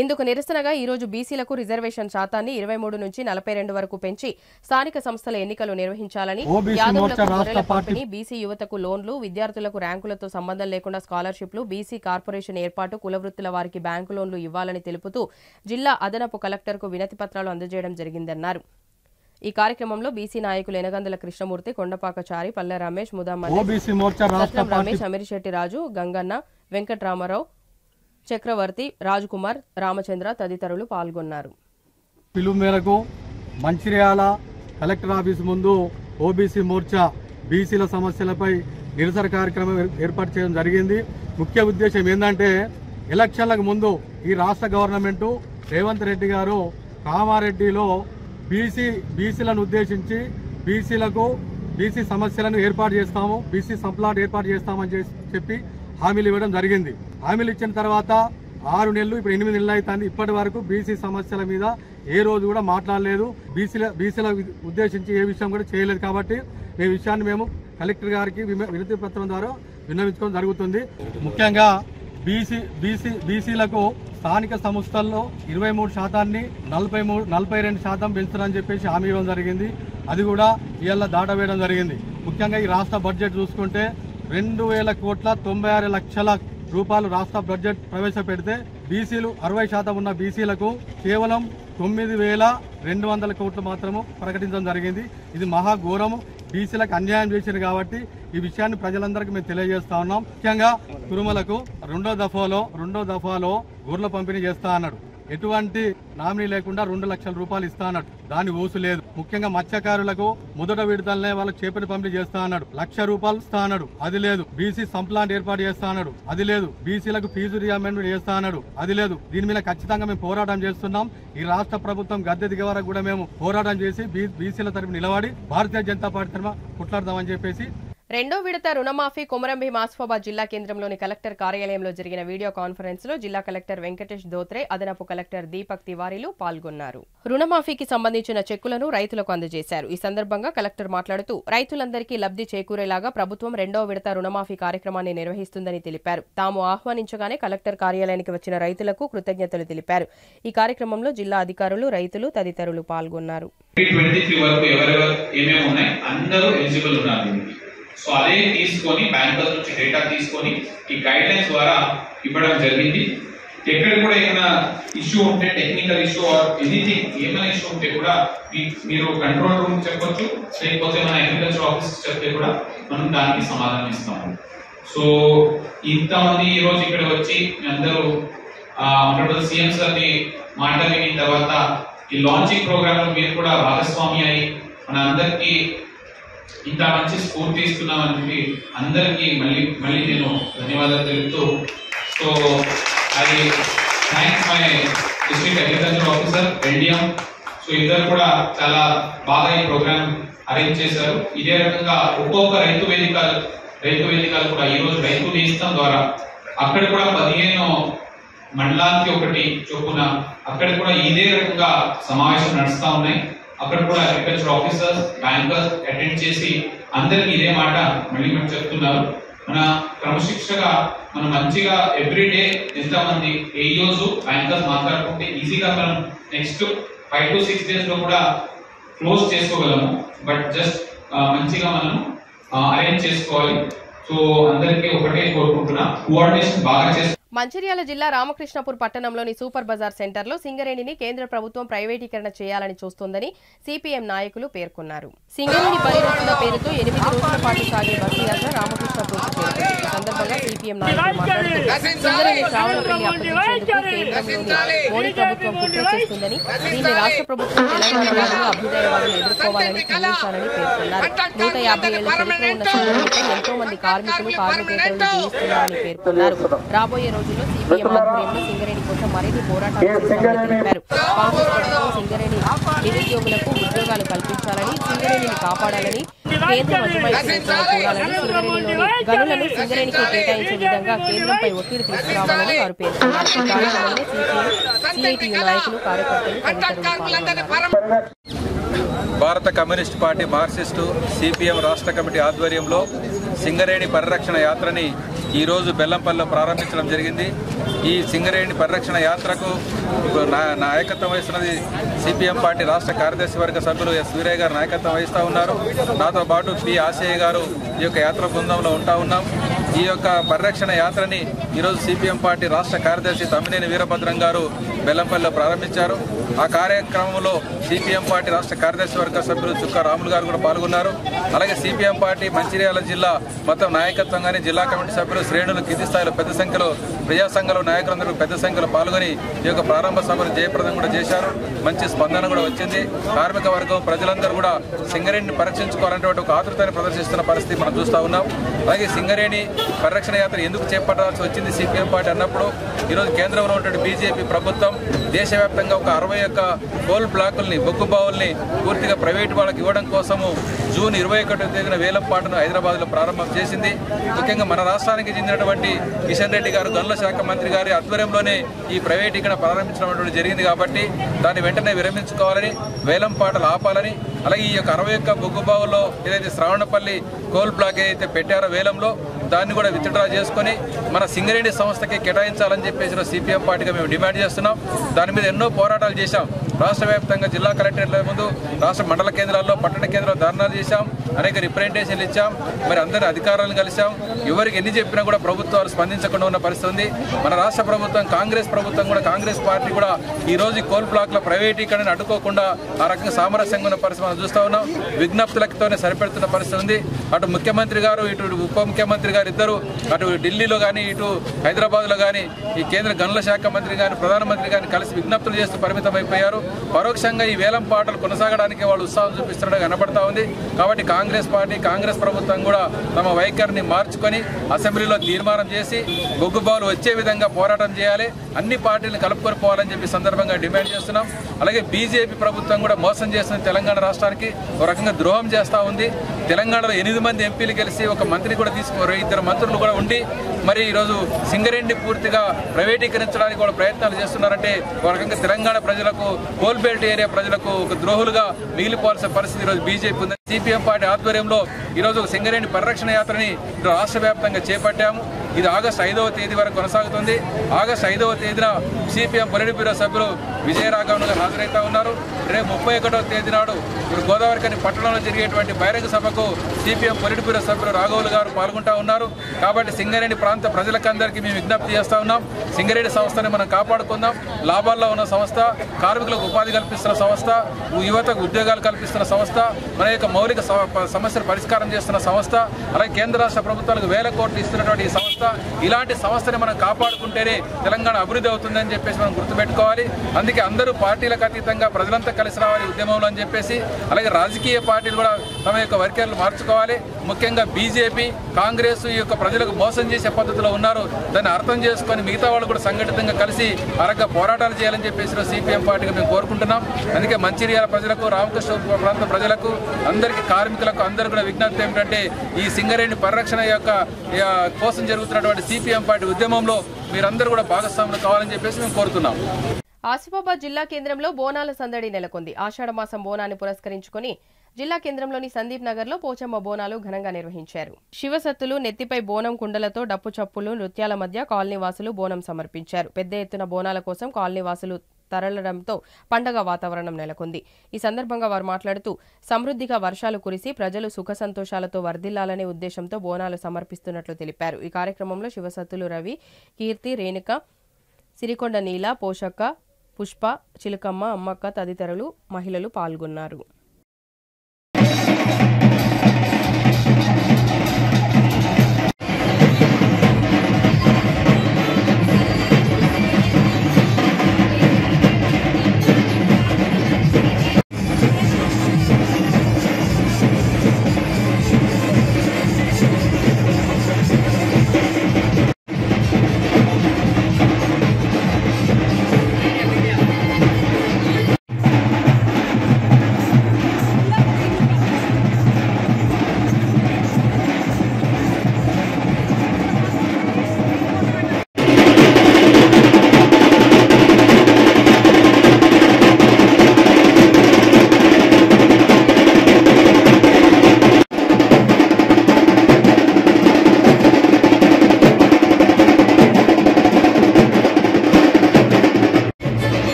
ఇందుకు నిరసనగా ఈరోజు బీసీలకు రిజర్వేషన్ శాతాన్ని 23 నుంచి 42 వరకు పెంచి స్థానిక సంస్థల ఎన్నికలు నిర్వహించాలని, యాదవులకు గొర్రెల పంపిణీ, బీసీ యువతకు లోన్లు, విద్యార్థులకు ర్యాంకులతో సంబంధం లేకుండా స్కాలర్షిప్లు, బీసీ కార్పొరేషన్ ఏర్పాటు, కులవృత్తుల వారికి బ్యాంకు లోన్లు ఇవ్వాలని తెలుపుతూ జిల్లా అదనపు కలెక్టర్కు వినతి పత్రాలు అందజేయడం జరిగిందన్నారు. ఈ కార్యక్రమంలో బీసీ నాయకులు ఎనగందుల కృష్ణమూర్తి, కొండపాకచారి, పల్లె రమేష్, సత్యం రమేష్, అమిరిశెట్టి రాజు, గంగన్న, వెంకట్రామారావు, చక్రవర్తి, రాజకుమార్, రామచంద్ర తదితరులు పాల్గొన్నారు. పిలుపు మేరకు మంచిర్యాల కలెక్టర్ ఆఫీస్ ముందు ఓబీసీ మోర్చా బీసీల సమస్యలపై నిరసన కార్యక్రమం ఏర్పాటు చేయడం జరిగింది. ముఖ్య ఉద్దేశం ఏంటంటే ఎలక్షన్లకు ముందు ఈ రాష్ట్ర గవర్నమెంటు రేవంత్ రెడ్డి గారు కామారెడ్డిలో బీసీలను ఉద్దేశించి బీసీ సమస్యలను ఏర్పాటు చేస్తాము, బీసీ సంప్లాట్ ఏర్పాటు చేస్తామని చెప్పి హామీలు ఇవ్వడం జరిగింది. హామీలు ఇచ్చిన తర్వాత 6 నెలలు, ఇప్పుడు 8 నెలలు అవుతుంది. ఇప్పటి వరకు బీసీ సమస్యల మీద ఏ రోజు కూడా మాట్లాడలేదు. బీసీల ఉద్దేశించి ఏ విషయం కూడా చేయలేదు. కాబట్టి ఈ విషయాన్ని మేము కలెక్టర్ గారికి వినతి పత్రం ద్వారా విన్నవించుకోవడం జరుగుతుంది. ముఖ్యంగా బీసీలకు స్థానిక సంస్థల్లో 23% 42% పెంచుతారని చెప్పేసి హామీ ఇవ్వడం జరిగింది. అది కూడా ఇవాళ దాటవేయడం జరిగింది. ముఖ్యంగా ఈ రాష్ట్ర బడ్జెట్ చూసుకుంటే 2,000 కోట్ల 96 లక్షల రూపాయలు రాష్ట్ర బడ్జెట్ ప్రవేశపెడితే బీసీలు 60% ఉన్న బీసీలకు కేవలం 9,200 కోట్లు మాత్రము ప్రకటించడం జరిగింది. ఇది మహాఘోరము. బీసీలకు అన్యాయం చేశారు కాబట్టి ఈ విషయాన్ని ప్రజలందరికీ మేము తెలియజేస్తా ఉన్నాం. ముఖ్యంగా తిరుమలకు రెండో దఫాలో గొర్రెల పంపిణీ చేస్తా అన్నాడు. ఎటువంటి నామినీ లేకుండా 2 లక్షల రూపాయలు ఇస్తా అన్నాడు. దాని ఊసు లేదు. ముఖ్యంగా మత్స్యకారులకు మొదట విడతలనే వాళ్ళకి చేపల పంపిణీ చేస్తా అన్నాడు. 1,00,000 రూపాయలు ఇస్తా అన్నాడు. అది లేదు. బీసీ సంప్లాంట్ ఏర్పాటు చేస్తా అన్నాడు. అది లేదు. బీసీలకు ఫీజు రియంబర్స్మెంట్ చేస్తా అన్నాడు. అది లేదు. దీని మీద ఖచ్చితంగా మేము పోరాటం చేస్తున్నాం. ఈ రాష్ట్ర ప్రభుత్వం గద్దె దిగే వరకు కూడా మేము పోరాటం చేసి బీసీల తరఫున నిలబడి భారతీయ జనతా పార్టీ తరఫున కొట్లాడదామని చెప్పేసి. రెండో విడత రుణమాఫీ కొమరంభీం ఆసిఫాబాద్ జిల్లా కేంద్రంలోని కలెక్టర్ కార్యాలయంలో జరిగిన వీడియో కాన్ఫరెన్స్ లో జిల్లా కలెక్టర్ వెంకటేష్ దోత్రే, అదనపు కలెక్టర్ దీపక్ తివారీలు పాల్గొన్నారు. రుణమాఫీకి సంబంధించిన చెక్కులను రైతులకు అందజేశారు. ఈ సందర్భంగా కలెక్టర్ మాట్లాడుతూ రైతులందరికీ లబ్ధి చేకూరేలాగా ప్రభుత్వం రెండో విడత రుణమాఫీ కార్యక్రమాన్ని నిర్వహిస్తుందని తెలిపారు. తాము ఆహ్వానించగానే కలెక్టర్ కార్యాలయానికి వచ్చిన రైతులకు కృతజ్ఞతలు తెలిపారు. ఈ కార్యక్రమంలో జిల్లా అధికారులు, రైతులు తదితరులు పాల్గొన్నారు. సో అదే తీసుకొని బ్యాంకర్స్ నుంచి డేటా తీసుకొని ఈ గైడ్ లైన్స్ ద్వారా ఇవ్వడం జరిగింది. ఎక్కడ కూడా ఏమైనా ఇష్యూ ఉంటే, టెక్నికల్ ఇష్యూ ఆర్ ఎనీథింగ్ ఏమైనా ఇష్యూ ఉంటే కూడా మీరు కంట్రోల్ రూమ్ చెప్పొచ్చు, లేకపోతే మన అగ్రికల్చర్ ఆఫీస్ చెప్తే కూడా మనం దానికి సమాధానం ఇస్తాము. సో ఇంతమంది ఈ రోజు ఇక్కడ వచ్చి అందరూ ఆనరబుల్ సీఎం సార్ని మాట విని తర్వాత ఈ లాంచింగ్ ప్రోగ్రామ్ లో మీరు కూడా భాగస్వామి అయి మన అందరికీ ఇంత మంచి స్ఫూర్తి ఇస్తున్నామని అందరికీ మళ్ళీ నేను ధన్యవాదాలు తెలుపుతూ, so I thanks my district agriculture officer NDM. So ఇద్దరు కూడా చాలా బాగా ఈ ప్రోగ్రామ్ అరేంజ్ చేశారు. ఇదే రకంగా ఒక్కొక్క రైతు వేదిక రైతు వేదికలు కూడా ఈ రోజు రైతు నేస్తం ద్వారా అక్కడ కూడా 15 మండలానికి ఒకటి చొప్పున అక్కడ కూడా ఇదే రకంగా సమావేశం నడుస్తూ ఉన్నాయి. అక్కడ కూడా అగ్రికల్చర్ ఆఫీసర్స్, బ్యాంకర్స్ అటెండ్ చేసి అందరికి ఇదే మాట మళ్ళీ చెప్తున్నారు. మన క్రమశిక్షగా మనం మంచిగా ఎవ్రీడే ఎంతమంది ఏఈఓస్, బ్యాంకర్స్ మాట్లాడుకుంటే ఈజీగా మనం నెక్స్ట్ 5 to 6 days లో కూడా క్లోజ్ చేసుకోగలము. బట్ జస్ట్ మంచిగా మనం అరేంజ్ చేసుకోవాలి. సో అందరికీ ఒకటే కోరుకుంటున్నా, కోఆర్డినేషన్ బాగా చేసి. మంచిర్యాల జిల్లా రామకృష్ణపూర్ పట్టణంలోని సూపర్ బజార్ సెంటర్లో సింగరేణిని కేంద్ర ప్రభుత్వం ప్రైవేటీకరణ చేయాలని చూస్తోందని సిపిఎం నాయకులు పేర్కొన్నారు. సింగరేణి పరిరక్షణ పేరుతో 8 రోజుల పాటు సాగే బస్సు యాత్ర రామకృష్ణపూర్ చేరుకుంది. ఈ సందర్భంగా సిపిఎం నాయకులు మాట్లాడుతూ సింగరేణి శ్రావణపల్లి అప్పగించేందుకు కేంద్రంలోని మోడీ ప్రభుత్వం కుట్ర చేస్తుందని, దీన్ని రాష్ట్ర ప్రభుత్వం తెలంగాణ వాదులు, అభ్యుదయవాదులు ఎదుర్కోవాలని ఖండించాలని పేర్కొన్నారు. 150 ఏళ్ల చరిత్ర ఉన్న సింగరేణిపై ఎంతో మంది కార్మికులు, కార్మికేతరులు జీవిస్తున్నారని పేర్కొన్నారు. రాబోయే రోజుల్లో సిపిఎం ఆధ్వర్యంలో సింగరేణి కోసం మరిన్ని పోరాటాలు చేస్తామని తెలిపారు. కాంగ్రెస్ ప్రభుత్వం సింగరేణి నిరుద్యోగులకు ఉద్యోగాలు కల్పించాలని, సింగరేణిని కాపాడాలని, కేంద్రం అజమాయిషీలను చూడాలని, సింగరేణిలోని గనులను సింగరేణికి కేటాయించే విధంగా కేంద్రంపై ఒత్తిడి తీసుకురావాలని వారు పేర్కొన్నారు. ఈ కార్యక్రమంలో సిపిఎం, సిఐటియు నాయకులు, కార్యకర్తలు తదితరులు పాల్గొన్నారు. భారత కమ్యూనిస్ట్ పార్టీ, మార్క్సిస్టు, సిపిఎం రాష్ట్ర కమిటీ ఆధ్వర్యంలో సింగరేణి పరిరక్షణ యాత్రని ఈరోజు బెల్లంపల్లిలో ప్రారంభించడం జరిగింది. ఈ సింగరేణి పరిరక్షణ యాత్రకు నాయకత్వం వహిస్తున్నది సిపిఎం పార్టీ రాష్ట్ర కార్యదర్శి వర్గ సభ్యులు ఎస్ వీరయ్య గారు నాయకత్వం వహిస్తూ ఉన్నారు. నాతో పాటు పి ఆశయ్య గారు ఈ యొక్క యాత్ర బృందంలో ఉంటా ఉన్నాం. ఈ యొక్క పరిరక్షణ యాత్రని ఈరోజు సిపిఎం పార్టీ రాష్ట్ర కార్యదర్శి తమ్మినేని వీరభద్రం గారు బెల్లంపల్లిలో ప్రారంభించారు. ఆ కార్యక్రమంలో సిపిఎం పార్టీ రాష్ట్ర కార్యదర్శి వర్గ సభ్యులు చుక్కా రాములు గారు కూడా పాల్గొన్నారు. అలాగే సిపిఎం పార్టీ మంచిర్యాల జిల్లా మొత్తం నాయకత్వం కానీ జిల్లా కమిటీ సభ్యులు, శ్రేణులు, కింది స్థాయిలో పెద్ద సంఖ్యలో ప్రజా సంఘాలు నాయకులందరూ పెద్ద సంఖ్యలో పాల్గొని ఈ యొక్క ప్రారంభ సభను జయప్రదం కూడా చేశారు. మంచి స్పందన కూడా వచ్చింది. కార్మిక వర్గం, ప్రజలందరూ కూడా సింగరేణిని పరీక్షించుకోవాలనేటువంటి ఒక ఆతృతని ప్రదర్శిస్తున్న పరిస్థితి మనం చూస్తూ ఉన్నాం. అలాగే సింగరేణి పరిరక్షణ యాత్ర ఎందుకు చేపట్టాల్సి వచ్చింది సిపిఎం పార్టీ అన్నప్పుడు, ఈరోజు కేంద్రంలో ఉన్నటువంటి బీజేపీ ప్రభుత్వం దేశవ్యాప్తంగా ఒక 61 కోల్ బ్లాకుల్ని, బొగ్గు బావుల్ని పూర్తిగా ప్రైవేటు వాళ్ళకి ఇవ్వడం కోసము జూన్ 21వ తేదీన వేలంపాటను హైదరాబాద్లో ప్రారంభం చేసింది. ముఖ్యంగా మన రాష్ట్రానికి చెందినటువంటి కిషన్ రెడ్డి గారు, గనుల శాఖ మంత్రి గారి ఆధ్వర్యంలోనే ఈ ప్రైవేటీకరణ ప్రారంభించడం జరిగింది. కాబట్టి దాన్ని వెంటనే విరమించుకోవాలని, వేలంపాటలు ఆపాలని, అలాగే ఈ యొక్క 61 బొగ్గు బావుల్లో ఏదైతే శ్రావణపల్లి కోల్ బ్లాక్ ఏదైతే పెట్టారో వేలంలో దాన్ని కూడా విత్డ్రా చేసుకొని మన సింగరేణి సంస్థకి కేటాయించాలని చెప్పేసి సిపిఎం పార్టీగా మేము డిమాండ్ చేస్తున్నాం. దాని మీద ఎన్నో పోరాటాలు చేశాం. రాష్ట్ర వ్యాప్తంగా జిల్లా కలెక్టరేట్ల ముందు, రాష్ట్ర మండల కేంద్రాల్లో, పట్టణ కేంద్రాల్లో ధర్నాలు చేశాం. అనేక రిప్రజెంటేషన్లు ఇచ్చాం. మరి అందరి అధికారులను కలిసాం. ఎవరికి ఎన్ని చెప్పినా కూడా ప్రభుత్వాలు స్పందించకుండా ఉన్న పరిస్థితి ఉంది. మన రాష్ట్ర ప్రభుత్వం, కాంగ్రెస్ ప్రభుత్వం కూడా, కాంగ్రెస్ పార్టీ కూడా ఈ రోజు కోల్ బ్లాక్ల ప్రైవేటీకరణను అడ్డుకోకుండా ఆ రకంగా సామరస్యంగా ఉన్న పరిస్థితి మనం చూస్తూ ఉన్నాం. విజ్ఞప్తులతోనే సరిపెడుతున్న పరిస్థితి ఉంది. అటు ముఖ్యమంత్రి గారు, ఇటు ఉప ముఖ్యమంత్రి గారు ఇద్దరు, అటు ఢిల్లీలో కానీ, ఇటు హైదరాబాద్లో కానీ ఈ కేంద్ర గనుల శాఖ మంత్రి కానీ, ప్రధానమంత్రి కానీ కలిసి విజ్ఞప్తులు చేస్తూ పరిమితం అయిపోయారు. పరోక్షంగా ఈ వేలం పాటలు కొనసాగడానికి వాళ్ళు ఉత్సాహం చూపిస్తున్నట్టు కనబడతా ఉంది. కాబట్టి కాంగ్రెస్ పార్టీ, కాంగ్రెస్ ప్రభుత్వం కూడా తమ వైఖరిని మార్చుకొని అసెంబ్లీలో తీర్మానం చేసి బొగ్గు బావులు వచ్చే విధంగా పోరాటం చేయాలి, అన్ని పార్టీలను కలుపుకొని పోవాలని చెప్పి సందర్భంగా డిమాండ్ చేస్తున్నాం. అలాగే బీజేపీ ప్రభుత్వం కూడా మోసం చేస్తున్న తెలంగాణ రాష్ట్రానికి ఒక రకంగా ద్రోహం చేస్తూ ఉంది. తెలంగాణలో 8 మంది ఎంపీలు గెలిచి ఒక మంత్రి కూడా తీసుకోరు, 2 మంత్రులు కూడా ఉండి మరి ఈరోజు సింగరేణి పూర్తిగా ప్రైవేటీకరించడానికి కూడా ప్రయత్నాలు చేస్తున్నారంటే ఒక రకంగా తెలంగాణ ప్రజలకు, కోల్ బెల్ట్ ఏరియా ప్రజలకు ఒక ద్రోహులుగా మిగిలిపోవాల్సిన పరిస్థితి ఈరోజు బీజేపీ ఉంది. సిపిఎం పార్టీ ఆధ్వర్యంలో ఈరోజు సింగరేణి పరిరక్షణ యాత్రని రాష్ట్ర వ్యాప్తంగా చేపట్టాము. ఇది ఆగస్టు 5వ తేదీ వరకు కొనసాగుతుంది. ఆగస్టు 5వ తేదీన సిపిఎం పొలిట్ బ్యూరో సభ్యులు విజయరాఘవన్ గారు హాజరైతా ఉన్నారు. రేపు 31వ తేదీ నాడు ఇప్పుడు గోదావరిఖని పట్టణంలో జరిగేటువంటి బహిరంగ సభకు సిపిఎం పొలిట్ బ్యూరో సభ్యులు రాఘవులు గారు పాల్గొంటా ఉన్నారు. కాబట్టి సింగరేణి ప్రాంత ప్రజలకందరికీ మేము విజ్ఞప్తి చేస్తా ఉన్నాం. సింగరేణి సంస్థని మనం కాపాడుకుందాం. లాభాల్లో ఉన్న సంస్థ, కార్మికులకు ఉపాధి కల్పిస్తున్న సంస్థ, యువతకు ఉద్యోగాలు కల్పిస్తున్న సంస్థ, మన యొక్క మౌలిక సమస్యలు పరిష్కారం చేస్తున్న సంస్థ, అలాగే కేంద్ర రాష్ట్ర ప్రభుత్వాలకు వేల కోట్లు ఇస్తున్నటువంటి ఈ సంస్థ సంస్థ. ఇలాంటి సంస్థని మనం కాపాడుకుంటేనే తెలంగాణ అభివృద్ధి అవుతుందని చెప్పేసి మనం గుర్తుపెట్టుకోవాలి. అందుకే అందరూ పార్టీలకు అతీతంగా ప్రజలంతా కలిసి రావాలి ఉద్యమంలో అని చెప్పేసి, అలాగే రాజకీయ పార్టీలు కూడా తమ యొక్క వైఖరులు మార్చుకోవాలి. ముఖ్యంగా బీజేపీ, కాంగ్రెస్ ఈ యొక్క ప్రజలకు మోసం చేసే పద్ధతిలో ఉన్నారు. దాన్ని అర్థం చేసుకొని మిగతా వాళ్ళు కూడా సంఘటితంగా కలిసి అరగ్గా పోరాటాలు చేయాలని చెప్పేసి సిపిఎం పార్టీగా మేము కోరుకుంటున్నాం. అందుకే మంచిర్యాల ప్రజలకు, రామకృష్ణ ప్రాంత ప్రజలకు, అందరికీ కార్మికులకు అందరూ కూడా విజ్ఞప్తి ఏమిటంటే ఈ సింగరేణి పరిరక్షణ యొక్క కోసం జరుగుతున్నటువంటి సిపిఎం పార్టీ ఉద్యమంలో మీరందరూ కూడా భాగస్వాములు కావాలని చెప్పేసి మేము కోరుతున్నాం. ఆసిఫాబాద్ జిల్లా కేంద్రంలో బోనాల సందడి నెలకొంది. ఆషాఢమాసం బోనాన్ని పురస్కరించుకుని జిల్లా కేంద్రంలోని సందీప్ నగర్ లో పోచమ్మ బోనాలు ఘనంగా నిర్వహించారు. శివసత్తులు నెత్తిపై బోనం కుండలతో డప్పు చప్పులు నృత్యాల మధ్య కాలనీవాసులు బోనం సమర్పించారు. పెద్ద ఎత్తున బోనాల కోసం కాలనీవాసులు తరలడంతో పండగ వాతావరణం నెలకొంది. ఈ సందర్భంగా వారు మాట్లాడుతూ సమృద్ధిగా వర్షాలు కురిసి ప్రజలు సుఖ సంతోషాలతో వర్ధిల్లాలనే ఉద్దేశంతో బోనాలు సమర్పిస్తున్నట్లు తెలిపారు. ఈ కార్యక్రమంలో శివసత్తులు రవి, కీర్తి, రేణుక, సిరికొండ నీల, పోషక్క, పుష్ప, చిలుకమ్మ, అమ్మక్క తదితరులు మహిళలు పాల్గొన్నారు.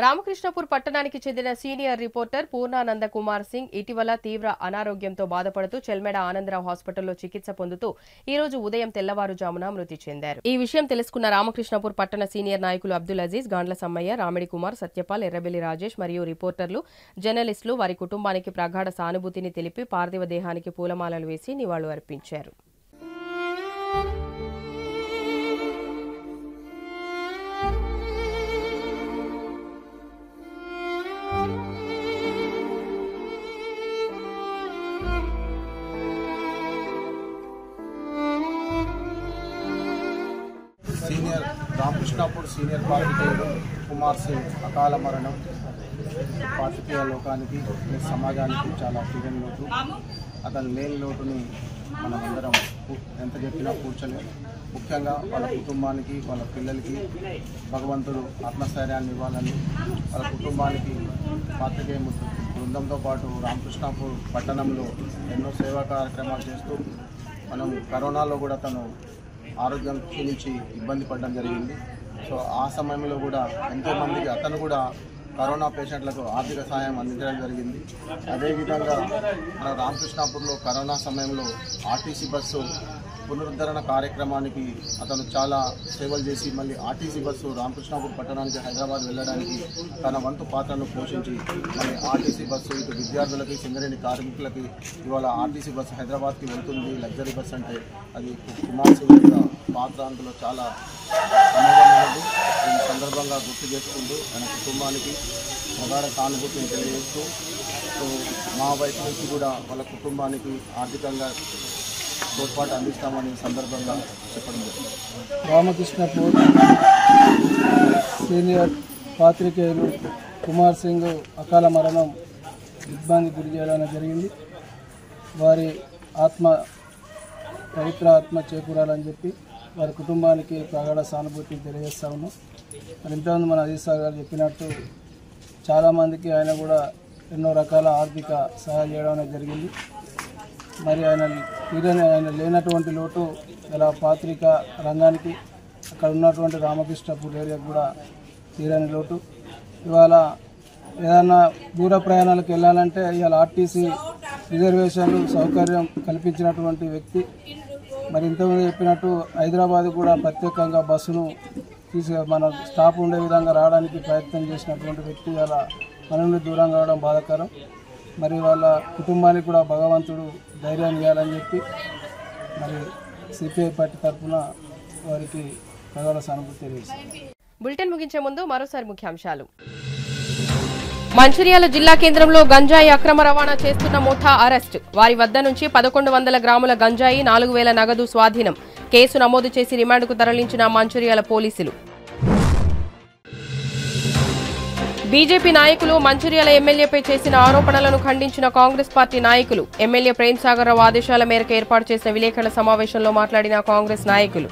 రామకృష్ణపూర్ పట్టణానికి చెందిన సీనియర్ రిపోర్టర్ పూర్ణానంద కుమార్ సింగ్ ఇటీవల తీవ్ర అనారోగ్యంతో బాధపడుతూ చెల్మెడ ఆనందరావు హాస్పిటల్లో చికిత్స పొందుతూ ఈ రోజు ఉదయం తెల్లవారుజామున మృతి చెందారు. ఈ విషయం తెలుసుకున్న రామకృష్ణపూర్ పట్టణ సీనియర్ నాయకులు అబ్దుల్ అజీజ్, గాండ్ల సమ్మయ్య, రామిడి కుమార్, సత్యపాల్, ఎర్రబెల్లి రాజేష్ మరియు రిపోర్టర్లు, జర్నలిస్టులు వారి కుటుంబానికి ప్రగాఢ సానుభూతిని తెలిపి పార్థివ దేహానికి పూలమాలలు వేసి నివాళులు అర్పించారు. రామకృష్ణపూర్ సీనియర్ పాత్రికేయుడు కుమార్ సింగ్ అకాల మరణం పాత్రికేయ లోకానికి, సమాజానికి చాలా తీరని లోటు. అతని లేని లోటుని మనమందరం ఎంత చెప్పినా కూర్చోలేము. ముఖ్యంగా వాళ్ళ కుటుంబానికి, వాళ్ళ పిల్లలకి భగవంతుడు ఆత్మస్థైర్యాన్ని ఇవ్వాలని, వాళ్ళ కుటుంబానికి పాత్రికేయ బృందంతో పాటు రామకృష్ణపూర్ పట్టణంలో ఎన్నో సేవా కార్యక్రమాలు చేస్తూ మనం కరోనాలో కూడా తను ఆరోగ్యం క్షీణించి ఇబ్బంది పడడం జరిగింది. సో ఆ సమయంలో కూడా ఎంతోమందికి అతను కూడా కరోనా పేషెంట్లకు ఆర్థిక సహాయం అందించడం జరిగింది. అదేవిధంగా మన రామకృష్ణాపూర్లో కరోనా సమయంలో ఆర్టీసీ బస్సు పునరుద్ధరణ కార్యక్రమానికి అతను చాలా సేవలు చేసి మళ్ళీ ఆర్టీసీ బస్సు రామకృష్ణాపూర్ పట్టణానికి హైదరాబాద్ వెళ్ళడానికి తన వంతు పాత్రను పోషించి మళ్ళీ ఆర్టీసీ బస్సు ఇటు విద్యార్థులకి, సింగరేణి కార్మికులకి ఇవాళ ఆర్టీసీ బస్సు హైదరాబాద్కి వెళ్తుంది లగ్జరీ బస్ అంటే అది కుమార్ సింగ్ యొక్క పాత్ర అందులో చాలా సమూహమైనది. ఈ సందర్భంగా గుర్తు చేసుకుంటూ తన కుటుంబానికి ప్రగాఢ సానుభూతిని తెలియజేస్తూ సో మా వైపు నుంచి కూడా వాళ్ళ కుటుంబానికి ఆర్థికంగా తోడ్పాటు అందిస్తామని సందర్భంగా చెప్పడం జరిగింది. రామకృష్ణపూర్ సీనియర్ పాత్రికేయులు కుమార్ సింగ్ అకాల మరణం ఇబ్బంది గురి చేయడం జరిగింది. వారి పవిత్ర ఆత్మ చేకూరాలని చెప్పి వారి కుటుంబానికి ప్రగాఢ సానుభూతిని తెలియజేస్తా ఉన్నాం. మరి ఇంతకుముందు మన అజీజ్ సార్ గారు చెప్పినట్టు చాలామందికి ఆయన కూడా ఎన్నో రకాల ఆర్థిక సహాయం చేయడం జరిగింది. మరి ఆయన లేనటువంటి లోటు ఇలా పాత్రికా రంగానికి అక్కడ ఉన్నటువంటి రామకృష్ణపూర్ ఏరియాకు కూడా తీరని లోటు. ఇవాళ ఏదైనా దూర ప్రయాణాలకు వెళ్ళాలంటే ఇవాళ ఆర్టీసీ రిజర్వేషన్లు సౌకర్యం కల్పించినటువంటి వ్యక్తి. మరి ఇంతకుముందు చెప్పినట్టు హైదరాబాద్ కూడా ప్రత్యేకంగా బస్సును మన స్టాప్ ఉండే విధంగా రావడానికి ప్రయత్నం చేసినటువంటి వ్యక్తి అలా మన నుండి దూరం కావడం బాధాకరం. మరి వాళ్ళ కుటుంబానికి కూడా భగవంతుడు ధైర్యాన్ని ఇవ్వాలని చెప్పి మరి సిపిఐ పార్టీ తరఫున వారికి ప్రగాఢ సానుభూతి తెలియజేస్తుంది. బులెటిన్ ముగించే ముందు మరోసారి ముఖ్యాంశాలు. మంచిర్యాల జిల్లా కేంద్రంలో గంజాయి అక్రమ రవాణా చేస్తున్న ముఠా అరెస్ట్. వారి వద్ద నుంచి 1100 గ్రాముల గంజాయి, 4000 నగదు స్వాధీనం. కేసు నమోదు చేసి రిమాండ్కు తరలించిన మంచిర్యాల పోలీసులు. బీజేపీ నాయకులు మంచిర్యాల ఎమ్మెల్యేపై చేసిన ఆరోపణలను ఖండించిన కాంగ్రెస్ పార్టీ నాయకులు. ఎమ్మెల్యే ప్రేమ్ సాగర్ రావు ఆదేశాల మేరకు ఏర్పాటు చేసిన విలేకరుల సమావేశంలో మాట్లాడిన కాంగ్రెస్ నాయకులు.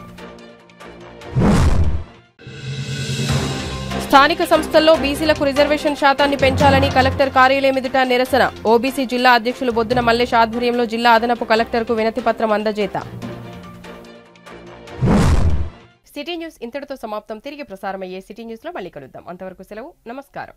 స్థానిక సంస్థల్లో బీసీలకు రిజర్వేషన్ శాతాన్ని పెంచాలని కలెక్టర్ కార్యాలయం ఎదుట నిరసన. ఓబీసీ జిల్లా అధ్యక్షులు బొద్దున మల్లేష్ ఆధ్వర్యంలో జిల్లా అదనపు కలెక్టర్కు వినతిపత్రం అందజేత. సిటీ న్యూస్ ఇంతటితో సమాప్తం. తిరిగి ప్రసారమయ్యే సిటీ న్యూస్లో మళ్ళీ కలుద్దాం. అంతవరకు సెలవు. నమస్కారం.